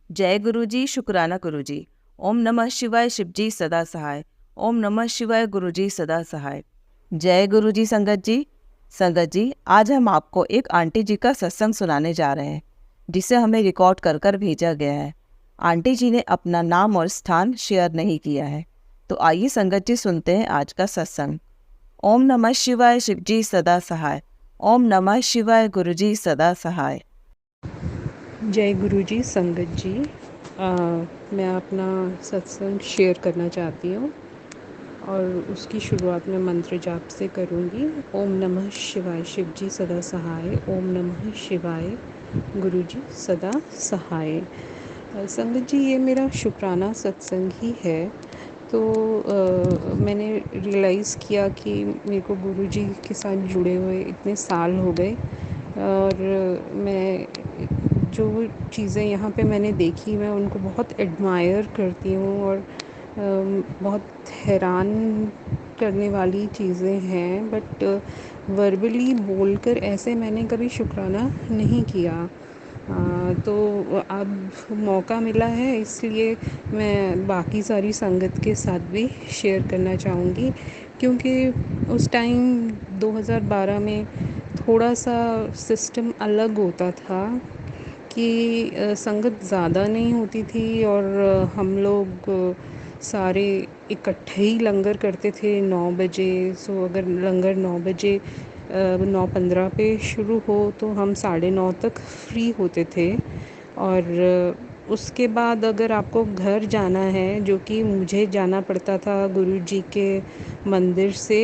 जय गुरुजी, शुक्राना गुरुजी। ओम नमः शिवाय, शिवजी सदा सहाय। ओम नमः शिवाय, गुरुजी सदा सहाय। जय गुरुजी। संगत जी, आज हम आपको एक आंटी जी का सत्संग सुनाने जा रहे हैं, जिसे हमें रिकॉर्ड कर कर भेजा गया है। आंटी जी ने अपना नाम और स्थान शेयर नहीं किया है, तो आइए संगत जी सुनते हैं आज का सत्संग। ओम नमः शिवाय, शिवजी सदा सहाय। ओम नमः शिवाय, गुरुजी सदा सहाय। जय गुरु जी। संगत जी, मैं अपना सत्संग शेयर करना चाहती हूँ और उसकी शुरुआत में मंत्र जाप से करूँगी। ओम नमः शिवाय, शिव जी सदा सहाय। ओम नमः शिवाय, गुरु जी सदा सहाय। संगत जी, ये मेरा शुक्राना सत्संग ही है। तो मैंने रियलाइज़ किया कि मेरे को गुरु जी के साथ जुड़े हुए इतने साल हो गए और मैं जो चीज़ें यहाँ पे मैंने देखी, मैं उनको बहुत एडमायर करती हूँ और बहुत हैरान करने वाली चीज़ें हैं। बट वर्बली बोलकर ऐसे मैंने कभी शुक्राना नहीं किया। तो अब मौका मिला है, इसलिए मैं बाकी सारी संगत के साथ भी शेयर करना चाहूँगी, क्योंकि उस टाइम 2012 में थोड़ा सा सिस्टम अलग होता था कि संगत ज़्यादा नहीं होती थी और हम लोग सारे इकट्ठे ही लंगर करते थे 9 बजे। सो अगर लंगर 9 बजे 9:15 पे शुरू हो तो हम 9:30 तक फ्री होते थे। और उसके बाद अगर आपको घर जाना है, जो कि मुझे जाना पड़ता था गुरु जी के मंदिर से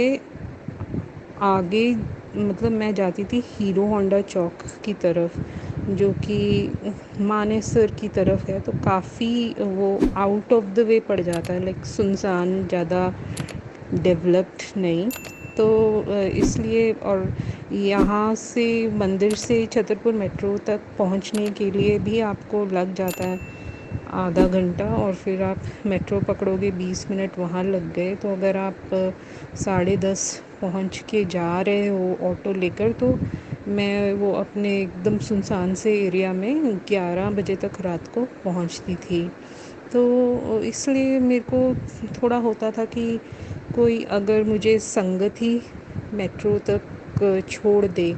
आगे, मतलब मैं जाती थी हीरो होंडा चौक की तरफ, जो कि मानेसर की तरफ है। तो काफ़ी वो आउट ऑफ द वे पड़ जाता है, लाइक सुनसान, ज़्यादा डेवलप्ड नहीं। तो इसलिए, और यहाँ से मंदिर से छतरपुर मेट्रो तक पहुँचने के लिए भी आपको लग जाता है आधा घंटा, और फिर आप मेट्रो पकड़ोगे 20 मिनट वहाँ लग गए। तो अगर आप 10:30 पहुँच के जा रहे हो ऑटो लेकर, तो मैं वो अपने एकदम सुनसान से एरिया में 11 बजे तक रात को पहुँचती थी। तो इसलिए मेरे को थोड़ा होता था कि कोई अगर मुझे संगत ही मेट्रो तक छोड़ दे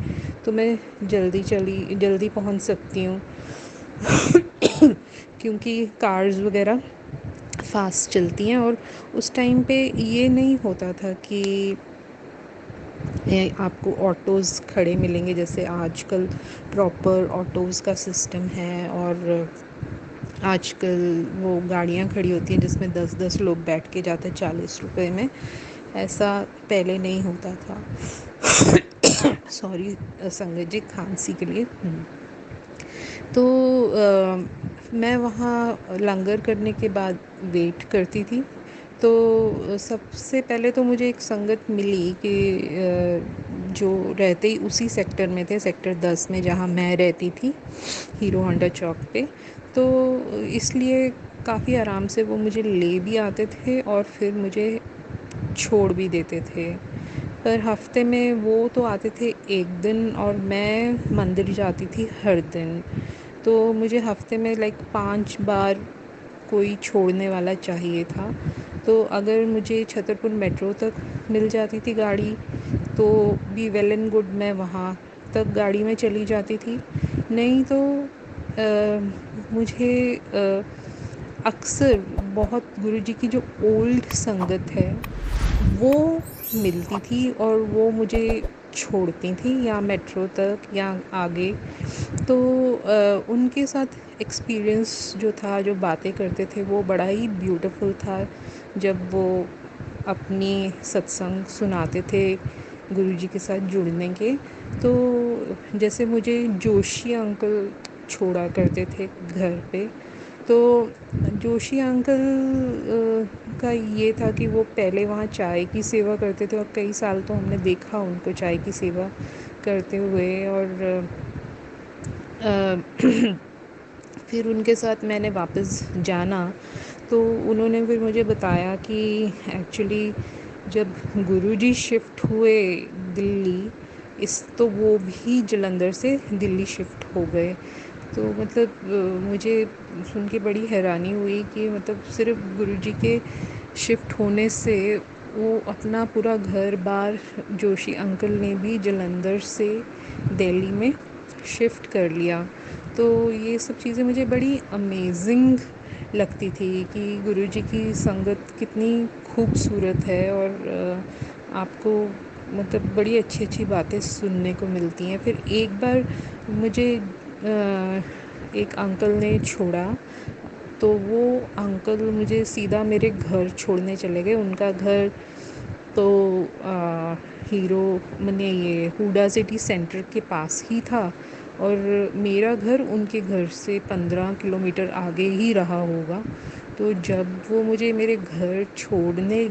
तो मैं जल्दी पहुंच सकती हूँ। क्योंकि कार्स वगैरह फ़ास्ट चलती हैं, और उस टाइम पे ये नहीं होता था कि आपको ऑटोज़ खड़े मिलेंगे जैसे आजकल प्रॉपर ऑटोज़ का सिस्टम है। और आजकल वो गाड़ियाँ खड़ी होती हैं जिसमें 10-10 लोग बैठ के जाते हैं 40 रुपए में। ऐसा पहले नहीं होता था। सॉरी संगत जी, खांसी के लिए। तो मैं वहाँ लंगर करने के बाद वेट करती थी। तो सबसे पहले तो मुझे एक संगत मिली कि जो रहते ही उसी सेक्टर में थे, सेक्टर 10 में, जहाँ मैं रहती थी, हीरो होंडा चौक पे। तो इसलिए काफ़ी आराम से वो मुझे ले भी आते थे और फिर मुझे छोड़ भी देते थे। पर हफ्ते में वो तो आते थे एक दिन, और मैं मंदिर जाती थी हर दिन। तो मुझे हफ्ते में लाइक 5 बार कोई छोड़ने वाला चाहिए था। तो अगर मुझे छतरपुर मेट्रो तक मिल जाती थी गाड़ी तो भी वेल एंड गुड, मैं वहाँ तक गाड़ी में चली जाती थी। नहीं तो मुझे अक्सर बहुत गुरुजी की जो ओल्ड संगत है वो मिलती थी और वो मुझे छोड़ती थी, या मेट्रो तक या आगे। तो उनके साथ एक्सपीरियंस जो था, जो बातें करते थे, वो बड़ा ही ब्यूटीफुल था। जब वो अपनी सत्संग सुनाते थे गुरुजी के साथ जुड़ने के, तो जैसे मुझे जोशी अंकल छोड़ा करते थे घर पे। तो जोशी अंकल का ये था कि वो पहले वहाँ चाय की सेवा करते थे, और कई साल तो हमने देखा उनको चाय की सेवा करते हुए। और फिर उनके साथ मैंने वापस जाना, तो उन्होंने फिर मुझे बताया कि एक्चुअली जब गुरुजी शिफ्ट हुए दिल्ली, इस तो वो भी जलंधर से दिल्ली शिफ्ट हो गए। तो मतलब मुझे सुन के बड़ी हैरानी हुई कि मतलब सिर्फ गुरुजी के शिफ्ट होने से वो अपना पूरा घर बार जोशी अंकल ने भी जलंधर से दिल्ली में शिफ्ट कर लिया। तो ये सब चीज़ें मुझे बड़ी अमेजिंग लगती थी कि गुरुजी की संगत कितनी खूबसूरत है, और आपको मतलब बड़ी अच्छी अच्छी बातें सुनने को मिलती हैं। फिर एक बार मुझे एक अंकल ने छोड़ा, तो वो अंकल मुझे सीधा मेरे घर छोड़ने चले गए। उनका घर तो हीरो मने ये हुडा सिटी सेंटर के पास ही था, और मेरा घर उनके घर से 15 किलोमीटर आगे ही रहा होगा। तो जब वो मुझे मेरे घर छोड़ने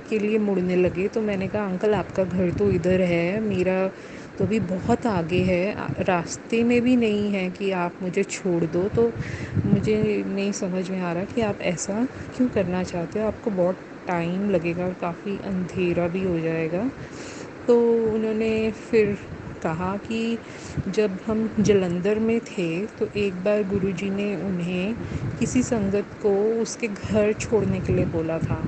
के लिए मुड़ने लगे तो मैंने कहा अंकल आपका घर तो इधर है, मेरा तो भी बहुत आगे है, रास्ते में भी नहीं है कि आप मुझे छोड़ दो। तो मुझे नहीं समझ में आ रहा कि आप ऐसा क्यों करना चाहते हो, आपको बहुत टाइम लगेगा और काफ़ी अंधेरा भी हो जाएगा। तो उन्होंने फिर कहा कि जब हम जलंधर में थे तो एक बार गुरुजी ने उन्हें किसी संगत को उसके घर छोड़ने के लिए बोला था।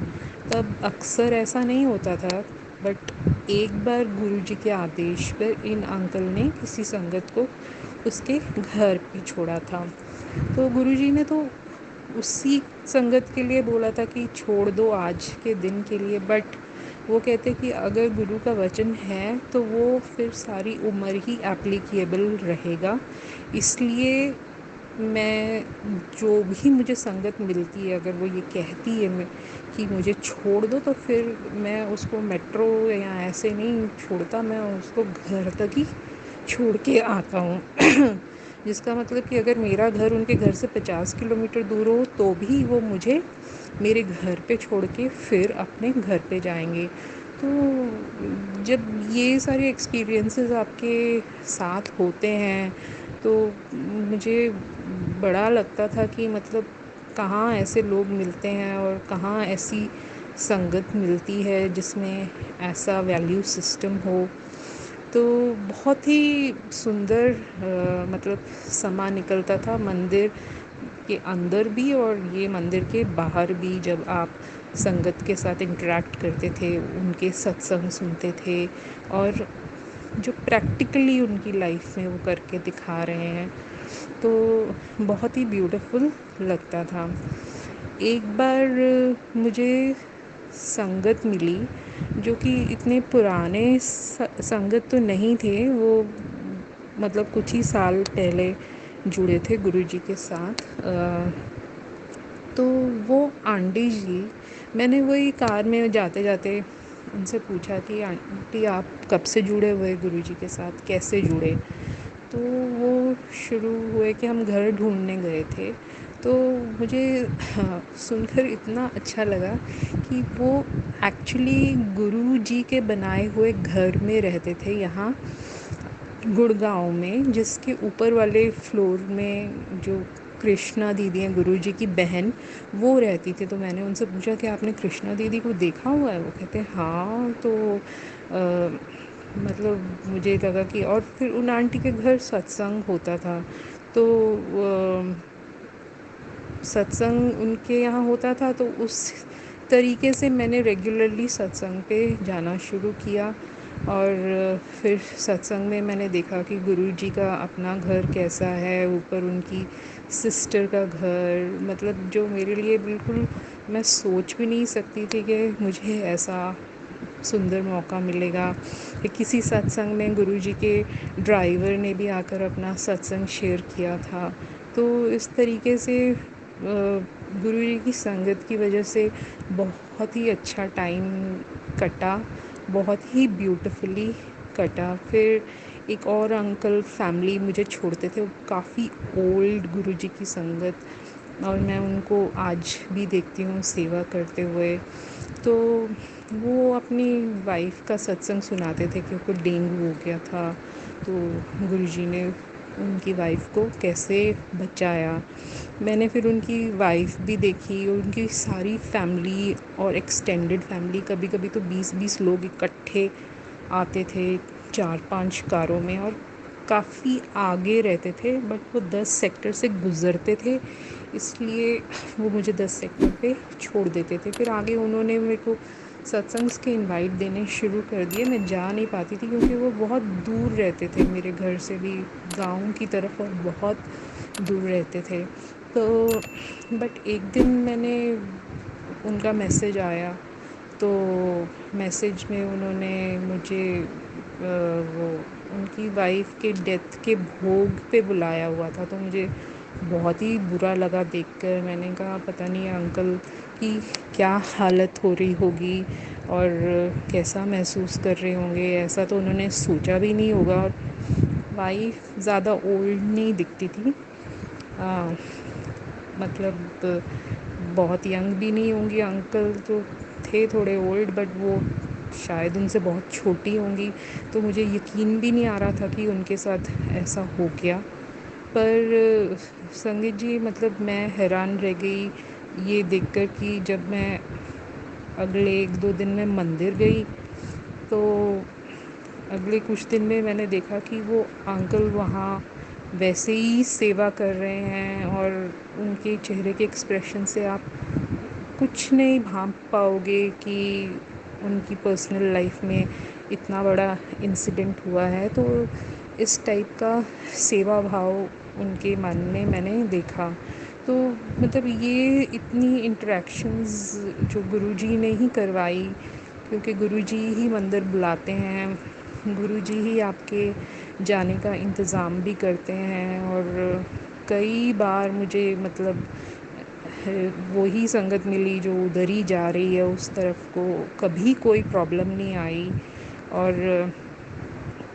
तब अक्सर ऐसा नहीं होता था, बट एक बार गुरुजी के आदेश पर इन अंकल ने किसी संगत को उसके घर पे छोड़ा था। तो गुरुजी ने तो उसी संगत के लिए बोला था कि छोड़ दो आज के दिन के लिए, बट वो कहते कि अगर गुरु का वचन है तो वो फिर सारी उम्र ही एप्लीकेबल रहेगा। इसलिए मैं जो भी मुझे संगत मिलती है, अगर वो ये कहती है मैं कि मुझे छोड़ दो, तो फिर मैं उसको मेट्रो या ऐसे नहीं छोड़ता, मैं उसको घर तक ही छोड़ के आता हूँ। जिसका मतलब कि अगर मेरा घर उनके घर से 50 किलोमीटर दूर हो तो भी वो मुझे मेरे घर पे छोड़ के फिर अपने घर पे जाएंगे। तो जब ये सारे एक्सपीरियंसेस आपके साथ होते हैं तो मुझे बड़ा लगता था कि मतलब कहाँ ऐसे लोग मिलते हैं और कहाँ ऐसी संगत मिलती है जिसमें ऐसा वैल्यू सिस्टम हो। तो बहुत ही सुंदर मतलब समा निकलता था मंदिर के अंदर भी और ये मंदिर के बाहर भी, जब आप संगत के साथ इंटरेक्ट करते थे, उनके सत्संग सुनते थे और जो प्रैक्टिकली उनकी लाइफ में वो करके दिखा रहे हैं, तो बहुत ही ब्यूटीफुल लगता था। एक बार मुझे संगत मिली जो कि इतने पुराने संगत तो नहीं थे, वो मतलब कुछ ही साल पहले जुड़े थे गुरुजी के साथ। तो वो आंटी जी, मैंने वही कार में जाते जाते उनसे पूछा कि आंटी आप कब से जुड़े हुए गुरुजी के साथ, कैसे जुड़े? तो वो शुरू हुए कि हम घर ढूंढने गए थे। तो मुझे सुनकर इतना अच्छा लगा कि वो एक्चुअली गुरु जी के बनाए हुए घर में रहते थे यहाँ गुड़गांव में, जिसके ऊपर वाले फ्लोर में जो कृष्णा दीदी हैं गुरु जी की बहन, वो रहती थी। तो मैंने उनसे पूछा कि आपने कृष्णा दीदी को देखा हुआ है? वो कहते हैं हाँ। तो मतलब मुझे लगा कि, और फिर उन आंटी के घर सत्संग होता था, तो सत्संग उनके यहाँ होता था, तो उस तरीके से मैंने रेगुलरली सत्संग पे जाना शुरू किया। और फिर सत्संग में मैंने देखा कि गुरुजी का अपना घर कैसा है, ऊपर उनकी सिस्टर का घर, मतलब जो मेरे लिए बिल्कुल, मैं सोच भी नहीं सकती थी कि मुझे ऐसा सुंदर मौका मिलेगा। कि किसी सत्संग में गुरुजी के ड्राइवर ने भी आकर अपना सत्संग शेयर किया था। तो इस तरीके से गुरुजी की संगत की वजह से बहुत ही अच्छा टाइम कटा, बहुत ही ब्यूटीफुली कटा। फिर एक और अंकल फैमिली मुझे छोड़ते थे, वो काफ़ी ओल्ड गुरुजी की संगत, और मैं उनको आज भी देखती हूँ सेवा करते हुए। तो वो अपनी वाइफ का सत्संग सुनाते थे कि उनको डेंगू हो गया था, तो गुरुजी ने उनकी वाइफ को कैसे बचाया। मैंने फिर उनकी वाइफ भी देखी, उनकी सारी फैमिली और एक्सटेंडेड फैमिली, कभी कभी तो 20-20 लोग इकट्ठे आते थे 4-5 कारों में, और काफ़ी आगे रहते थे, बट वो 10 सेक्टर से गुज़रते थे, इसलिए वो मुझे 10 सेक्टर पे छोड़ देते थे। फिर आगे उन्होंने मेरे को सत्संग के इनवाइट देने शुरू कर दिए। मैं जा नहीं पाती थी क्योंकि वो बहुत दूर रहते थे मेरे घर से भी, गाँव की तरफ, और बहुत दूर रहते थे। तो बट एक दिन मैंने उनका मैसेज आया, तो मैसेज में उन्होंने मुझे वो उनकी वाइफ के डेथ के भोग पे बुलाया हुआ था। तो मुझे बहुत ही बुरा लगा देखकर। मैंने कहा पता नहीं अंकल की क्या हालत हो रही होगी और कैसा महसूस कर रहे होंगे। ऐसा तो उन्होंने सोचा भी नहीं होगा। और वाइफ ज़्यादा ओल्ड नहीं दिखती थी, मतलब बहुत यंग भी नहीं होंगी। अंकल तो थे थोड़े ओल्ड, बट वो शायद उनसे बहुत छोटी होंगी। तो मुझे यकीन भी नहीं आ रहा था कि उनके साथ ऐसा हो गया। पर संगीत जी, मतलब मैं हैरान रह गई ये देखकर कि जब मैं अगले 1-2 दिन में मंदिर गई, तो अगले कुछ दिन में मैंने देखा कि वो अंकल वहाँ वैसे ही सेवा कर रहे हैं, और उनके चेहरे के एक्सप्रेशन से आप कुछ नहीं भांप पाओगे कि उनकी पर्सनल लाइफ में इतना बड़ा इंसिडेंट हुआ है। तो इस टाइप का सेवा भाव उनके मन में मैंने देखा। तो मतलब ये इतनी इंटरेक्शंस जो गुरुजी ने ही करवाई, क्योंकि गुरुजी ही मंदिर बुलाते हैं, गुरुजी ही आपके जाने का इंतज़ाम भी करते हैं। और कई बार मुझे मतलब वही संगत मिली जो उधर ही जा रही है उस तरफ को, कभी कोई प्रॉब्लम नहीं आई। और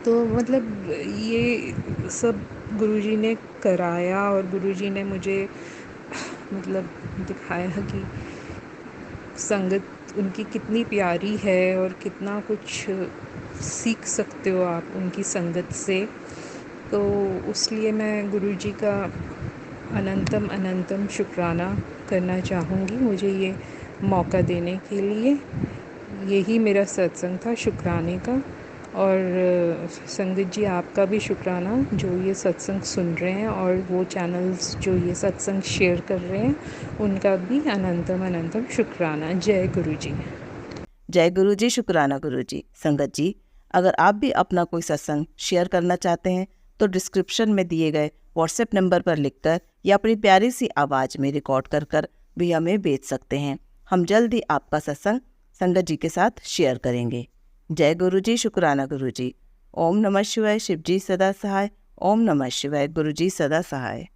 तो मतलब ये सब गुरुजी ने कराया, और गुरुजी ने मुझे मतलब दिखाया कि संगत उनकी कितनी प्यारी है और कितना कुछ सीख सकते हो आप उनकी संगत से। तो इसलिए मैं गुरुजी का अनंतम अनंतम शुक्राना करना चाहूँगी मुझे ये मौका देने के लिए। यही मेरा सत्संग था शुक्राने का। और संगत जी, आपका भी शुक्राना जो ये सत्संग सुन रहे हैं, और वो चैनल्स जो ये सत्संग शेयर कर रहे हैं, उनका भी अनंतम अनंतम शुक्राना। जय गुरु जी। जय गुरु जी, शुक्राना गुरु जी। संगत जी, अगर आप भी अपना कोई सत्संग शेयर करना चाहते हैं तो डिस्क्रिप्शन में दिए गए व्हाट्सएप नंबर पर लिखकर या अपनी प्यारी सी आवाज़ में रिकॉर्ड कर कर भी हमें भेज सकते हैं। हम जल्द ही आपका सत्संग संगत जी के साथ शेयर करेंगे। जय गुरु जी, शुक्राना गुरु जी। ओम नमः शिवाय, शिव जी सदा सहाय। ओम नमः शिवाय, गुरु जी सदा सहाय।